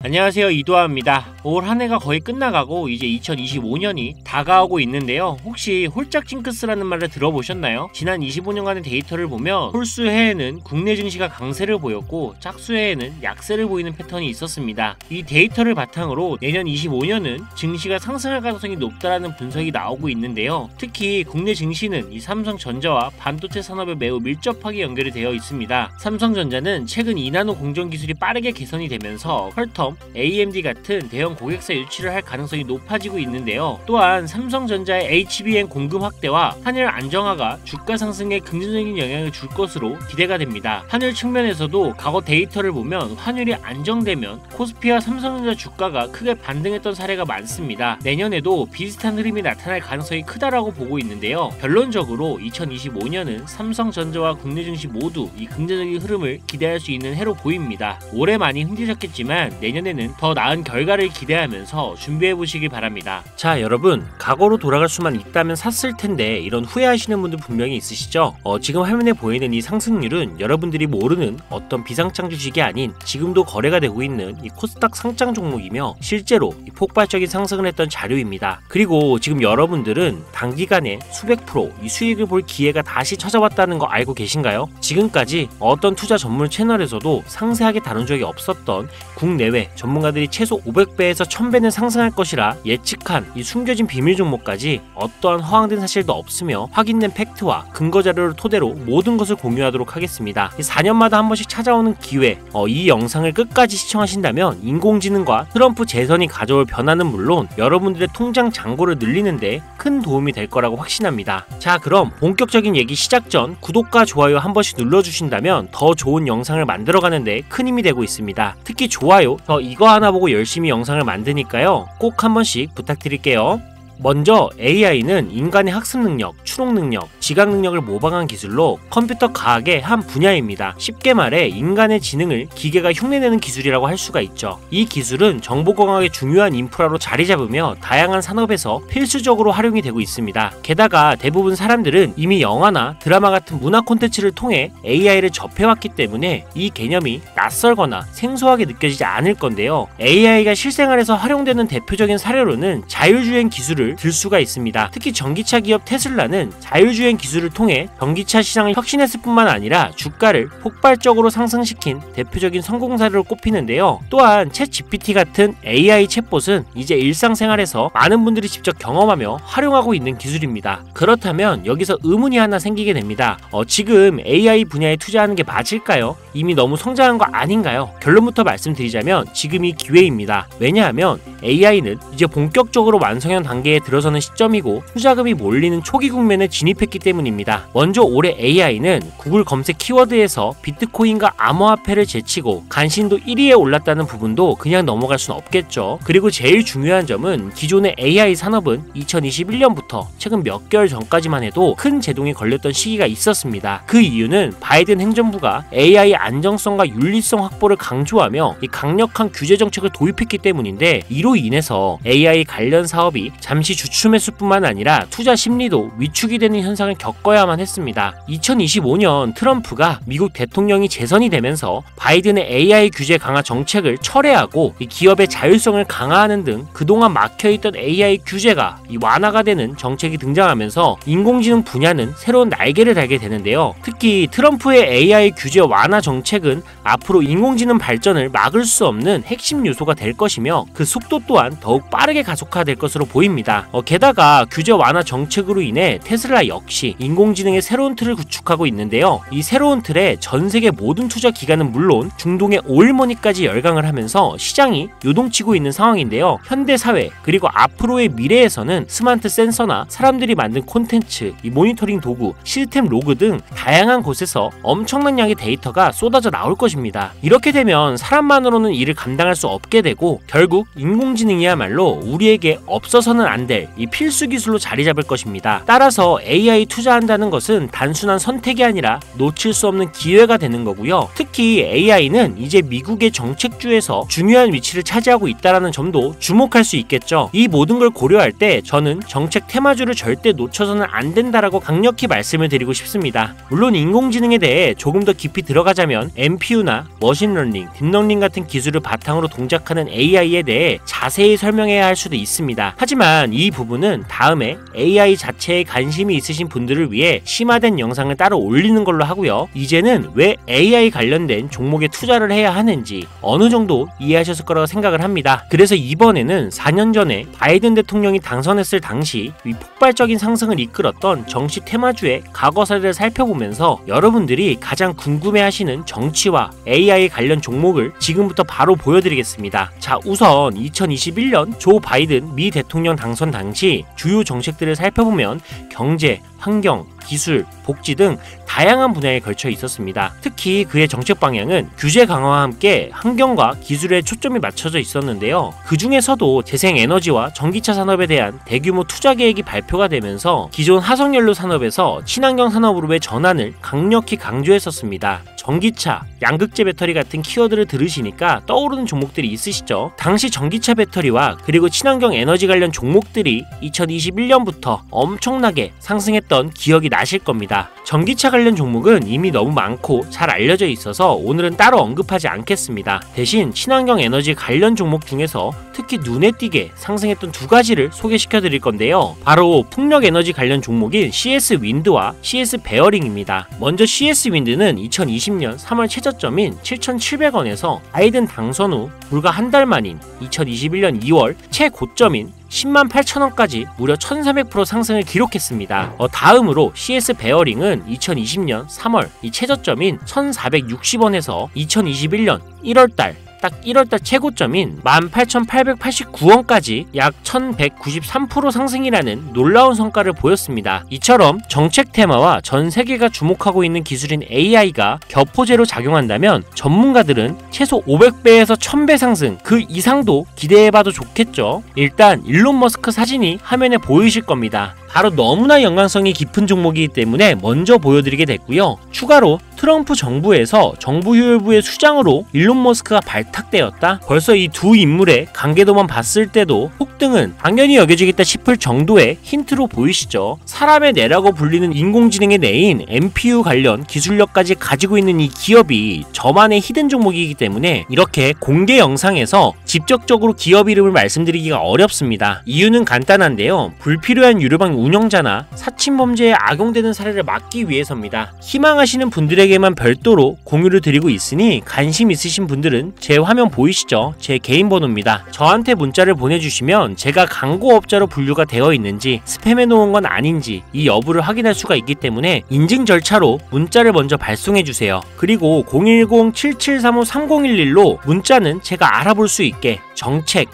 안녕하세요, 이도하입니다. 올 한해가 거의 끝나가고 이제 2025년이 다가오고 있는데요. 혹시 홀짝 징크스라는 말을 들어보셨나요? 지난 25년간의 데이터를 보면 홀수해에는 국내 증시가 강세를 보였고 짝수해에는 약세를 보이는 패턴이 있었습니다. 이 데이터를 바탕으로 내년 25년은 증시가 상승할 가능성이 높다라는 분석이 나오고 있는데요. 특히 국내 증시는 이 삼성전자와 반도체 산업에 매우 밀접하게 연결이 되어 있습니다. 삼성전자는 최근 2나노 공정 기술이 빠르게 개선이 되면서 퀄텀, AMD 같은 대형 고객사 유치를 할 가능성이 높아지고 있는데요. 또한 삼성전자의 HBM 공급 확대와 환율 안정화가 주가 상승에 긍정적인 영향을 줄 것으로 기대가 됩니다. 환율 측면에서도 과거 데이터를 보면 환율이 안정되면 코스피와 삼성전자 주가가 크게 반등했던 사례가 많습니다. 내년에도 비슷한 흐름이 나타날 가능성이 크다라고 보고 있는데요. 결론적으로 2025년은 삼성전자와 국내 증시 모두 이 긍정적인 흐름을 기대할 수 있는 해로 보입니다. 올해 많이 힘드셨겠지만 내년에는 더 나은 결과를 기대하면서 준비해보시기 바랍니다. 자, 여러분, 과거로 돌아갈 수만 있다면 샀을 텐데 이런 후회하시는 분들 분명히 있으시죠? 지금 화면에 보이는 이 상승률은 여러분들이 모르는 어떤 비상장 주식이 아닌 지금도 거래가 되고 있는 이 코스닥 상장 종목이며 실제로 이 폭발적인 상승을 했던 자료입니다. 그리고 지금 여러분들은 단기간에 수백 프로 이 수익을 볼 기회가 다시 찾아왔다는 거 알고 계신가요? 지금까지 어떤 투자 전문 채널에서도 상세하게 다룬 적이 없었던 국내외 전문가들이 최소 500배에서 1000배는 상승할 것이라 예측한 이 숨겨진 비밀 종목까지 어떠한 허황된 사실도 없으며 확인된 팩트와 근거 자료를 토대로 모든 것을 공유하도록 하겠습니다. 4년마다 한 번씩 찾아오는 기회, 이 영상을 끝까지 시청하신다면 인공지능과 트럼프 재선이 가져올 변화는 물론 여러분들의 통장 잔고를 늘리는데 큰 도움이 될 거라고 확신합니다. 자, 그럼 본격적인 얘기 시작 전 구독과 좋아요 한 번씩 눌러주신다면 더 좋은 영상을 만들어가는데 큰 힘이 되고 있습니다. 특히 좋아요, 저 이거 하나 보고 열심히 영상을 만드니까요. 꼭 한 번씩 부탁드릴게요. 먼저 AI는 인간의 학습 능력, 추론 능력, 지각 능력을 모방한 기술로 컴퓨터 과학의 한 분야입니다. 쉽게 말해 인간의 지능을 기계가 흉내내는 기술이라고 할 수가 있죠. 이 기술은 정보공학의 중요한 인프라로 자리 잡으며 다양한 산업에서 필수적으로 활용이 되고 있습니다. 게다가 대부분 사람들은 이미 영화나 드라마 같은 문화 콘텐츠를 통해 AI를 접해왔기 때문에 이 개념이 낯설거나 생소하게 느껴지지 않을 건데요. AI가 실생활에서 활용되는 대표적인 사례로는 자율주행 기술을 들 수가 있습니다. 특히 전기차 기업 테슬라는 자율주행 기술을 통해 전기차 시장을 혁신했을 뿐만 아니라 주가를 폭발적으로 상승시킨 대표적인 성공 사례로 꼽히는데요. 또한 챗GPT 같은 AI 챗봇은 이제 일상생활에서 많은 분들이 직접 경험하며 활용하고 있는 기술입니다. 그렇다면 여기서 의문이 하나 생기게 됩니다. 지금 AI 분야에 투자하는 게 맞을까요? 이미 너무 성장한 거 아닌가요? 결론부터 말씀드리자면 지금이 기회입니다. 왜냐하면 AI는 이제 본격적으로 완성형 단계에 들어서는 시점이고 투자금이 몰리는 초기 국면에 진입했기 때문입니다. 먼저 올해 AI는 구글 검색 키워드에서 비트코인과 암호화폐를 제치고 간신도 1위에 올랐다는 부분도 그냥 넘어갈 순 없겠죠. 그리고 제일 중요한 점은 기존의 AI 산업은 2021년부터 최근 몇 개월 전까지만 해도 큰 제동이 걸렸던 시기가 있었습니다. 그 이유는 바이든 행정부가 AI 안정성과 윤리성 확보를 강조하며 이 강력한 규제 정책을 도입했기 때문인데 이로 인해서 AI 관련 사업이 잠시 주춤했을 뿐만 아니라 투자 심리도 위축이 되는 현상을 겪어야만 했습니다. 2025년 트럼프가 미국 대통령이 재선이 되면서 바이든의 AI 규제 강화 정책을 철회하고 기업의 자율성을 강화하는 등 그동안 막혀있던 AI 규제가 완화가 되는 정책이 등장하면서 인공지능 분야는 새로운 날개를 달게 되는데요. 특히 트럼프의 AI 규제 완화 정책은 앞으로 인공지능 발전을 막을 수 없는 핵심 요소가 될 것이며 그 속도 또한 더욱 빠르게 가속화될 것으로 보입니다. 게다가 규제 완화 정책으로 인해 테슬라 역시 인공지능의 새로운 틀을 구축하고 있는데요. 이 새로운 틀에 전 세계 모든 투자 기관은 물론 중동의 오일머니까지 열강을 하면서 시장이 요동치고 있는 상황인데요. 현대 사회 그리고 앞으로의 미래에서는 스마트 센서나 사람들이 만든 콘텐츠, 이 모니터링 도구, 시스템 로그 등 다양한 곳에서 엄청난 양의 데이터가 쏟아져 나올 것입니다. 이렇게 되면 사람만으로는 이를 감당할 수 없게 되고 결국 인공지능 인공지능이야말로 우리에게 없어서는 안 될 이 필수 기술로 자리 잡을 것입니다. 따라서 AI 투자한다는 것은 단순한 선택이 아니라 놓칠 수 없는 기회가 되는 거고요. 특히 AI는 이제 미국의 정책주에서 중요한 위치를 차지하고 있다는 점도 주목할 수 있겠죠. 이 모든 걸 고려할 때 저는 정책 테마주를 절대 놓쳐서는 안 된다라고 강력히 말씀을 드리고 싶습니다. 물론 인공지능에 대해 조금 더 깊이 들어가자면 NPU나 머신러닝, 딥러닝 같은 기술을 바탕으로 동작하는 AI에 대해 자세히 설명해야 할 수도 있습니다. 하지만 이 부분은 다음에 AI 자체에 관심이 있으신 분들을 위해 심화된 영상을 따로 올리는 걸로 하고요. 이제는 왜 AI 관련된 종목에 투자를 해야 하는지 어느 정도 이해하셨을 거라고 생각을 합니다. 그래서 이번에는 4년 전에 바이든 대통령이 당선했을 당시 이 폭발적인 상승을 이끌었던 정치 테마주의 과거 사례를 살펴보면서 여러분들이 가장 궁금해하시는 정치와 AI 관련 종목을 지금부터 바로 보여드리겠습니다. 자, 우선 2021년 조 바이든 미 대통령 당선 당시 주요 정책들을 살펴보면 경제, 환경, 기술, 복지 등 다양한 분야에 걸쳐 있었습니다. 특히 그의 정책 방향은 규제 강화와 함께 환경과 기술에 초점이 맞춰져 있었는데요. 그 중에서도 재생에너지와 전기차 산업에 대한 대규모 투자 계획이 발표가 되면서 기존 화석연료 산업에서 친환경 산업으로의 전환을 강력히 강조했었습니다. 전기차, 양극재 배터리 같은 키워드를 들으시니까 떠오르는 종목들이 있으시죠? 당시 전기차 배터리와 그리고 친환경 에너지 관련 종목들이 2021년부터 엄청나게 상승했던 기억이 나실 겁니다. 전기차 관련 종목은 이미 너무 많고 잘 알려져 있어서 오늘은 따로 언급하지 않겠습니다. 대신 친환경 에너지 관련 종목 중에서 특히 눈에 띄게 상승했던 두 가지를 소개시켜 드릴 건데요. 바로 풍력 에너지 관련 종목인 CS 윈드와 CS 베어링입니다. 먼저 CS 윈드는 2020년 3월 최저점인 7,700원에서 바이든 당선 후 불과 한 달 만인 2021년 2월 최고점인 108,000원까지 무려 1300% 상승을 기록했습니다. 다음으로 CS 베어링은 2020년 3월 이 최저점인 1460원에서 2021년 1월달 딱 1월달 최고점인 18,889원까지 약 1193% 상승이라는 놀라운 성과를 보였습니다. 이처럼 정책 테마와 전 세계가 주목하고 있는 기술인 AI가 격포제로 작용한다면 전문가들은 최소 500배에서 1000배 상승 그 이상도 기대해봐도 좋겠죠. 일단 일론 머스크 사진이 화면에 보이실 겁니다. 바로 너무나 연관성이 깊은 종목이기 때문에 먼저 보여드리게 됐고요. 추가로 트럼프 정부에서 정부효율부의 수장으로 일론 머스크가 발탁되었다? 벌써 이 두 인물의 관계도만 봤을 때도 폭등은 당연히 여겨지겠다 싶을 정도의 힌트로 보이시죠? 사람의 뇌라고 불리는 인공지능의 뇌인 NPU 관련 기술력까지 가지고 있는 이 기업이 저만의 히든 종목이기 때문에 이렇게 공개 영상에서 직접적으로 기업 이름을 말씀드리기가 어렵습니다. 이유는 간단한데요. 불필요한 유료방 운영자나 사칭범죄에 악용되는 사례를 막기 위해서입니다. 희망하시는 분들에게만 별도로 공유를 드리고 있으니 관심 있으신 분들은 제 화면 보이시죠? 제 개인 번호입니다. 저한테 문자를 보내주시면 제가 광고업자로 분류가 되어 있는지 스팸해 놓은 건 아닌지 이 여부를 확인할 수가 있기 때문에 인증 절차로 문자를 먼저 발송해주세요. 그리고 010-7735-3011로 문자는 제가 알아볼 수 있게 정책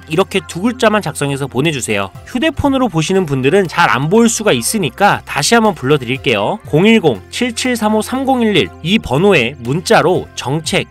이렇게 두 글자만 작성해서 보내주세요. 휴대폰으로 보시는 분들은 잘 안 보일 수가 있으니까 다시 한번 불러드릴게요. 010-7735-3011 이 번호에 문자로 정책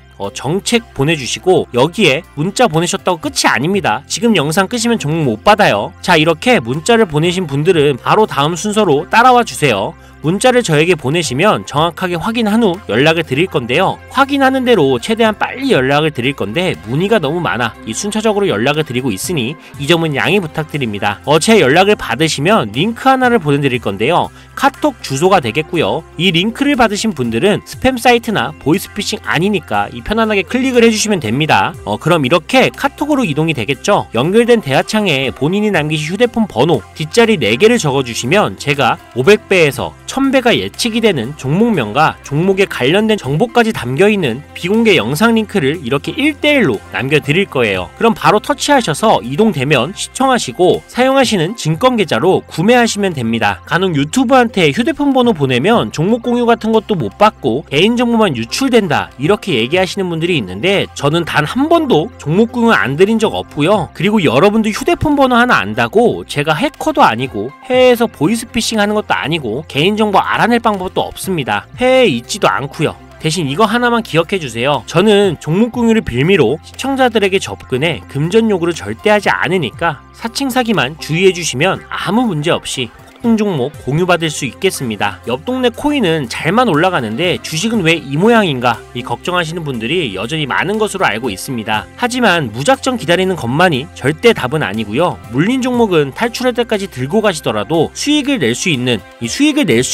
보내주시고 여기에 문자 보내셨다고 끝이 아닙니다. 지금 영상 끄시면 종목 못 받아요. 자, 이렇게 문자를 보내신 분들은 바로 다음 순서로 따라와 주세요. 문자를 저에게 보내시면 정확하게 확인한 후 연락을 드릴 건데요. 확인하는 대로 최대한 빨리 연락을 드릴 건데 문의가 너무 많아 이 순차적으로 연락을 드리고 있으니 이 점은 양해 부탁드립니다. 제 연락을 받으시면 링크 하나를 보내드릴 건데요. 카톡 주소가 되겠고요. 이 링크를 받으신 분들은 스팸 사이트나 보이스피싱 아니니까 편안하게 클릭을 해주시면 됩니다. 그럼 이렇게 카톡으로 이동이 되겠죠. 연결된 대화창에 본인이 남기신 휴대폰 번호 뒷자리 4개를 적어주시면 제가 500배에서 1000배가 예측이 되는 종목명과 종목에 관련된 정보까지 담겨있는 비공개 영상 링크를 이렇게 1대1로 남겨드릴 거예요. 그럼 바로 터치하셔서 이동되면 시청하시고 사용하시는 증권계좌로 구매하시면 됩니다. 간혹 유튜브한테 휴대폰 번호 보내면 종목 공유 같은 것도 못 받고 개인정보만 유출된다 이렇게 얘기하시는 분들이 있는데 저는 단 한 번도 종목 공유 안 드린 적 없고요. 그리고 여러분도 휴대폰 번호 하나 안다고 제가 해커도 아니고 해외에서 보이스피싱 하는 것도 아니고 개인정보 알아낼 방법도 없습니다. 해외에 있지도 않고요. 대신 이거 하나만 기억해주세요. 저는 종목 공유를 빌미로 시청자들에게 접근해 금전 요구를 절대 하지 않으니까 사칭 사기만 주의해주시면 아무 문제 없이 폭등 종목 공유받을 수 있겠습니다. 옆 동네 코인은 잘만 올라가는데 주식은 왜 이 모양인가 이 걱정하시는 분들이 여전히 많은 것으로 알고 있습니다. 하지만 무작정 기다리는 것만이 절대 답은 아니고요. 물린 종목은 탈출할 때까지 들고 가시더라도 수익을 낼 수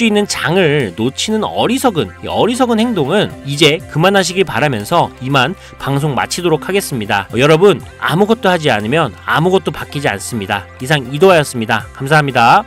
있는 장을 놓치는 어리석은 행동은 이제 그만하시길 바라면서 이만 방송 마치도록 하겠습니다. 여러분 아무것도 하지 않으면 아무것도 바뀌지 않습니다. 이상 이도하였습니다. 감사합니다.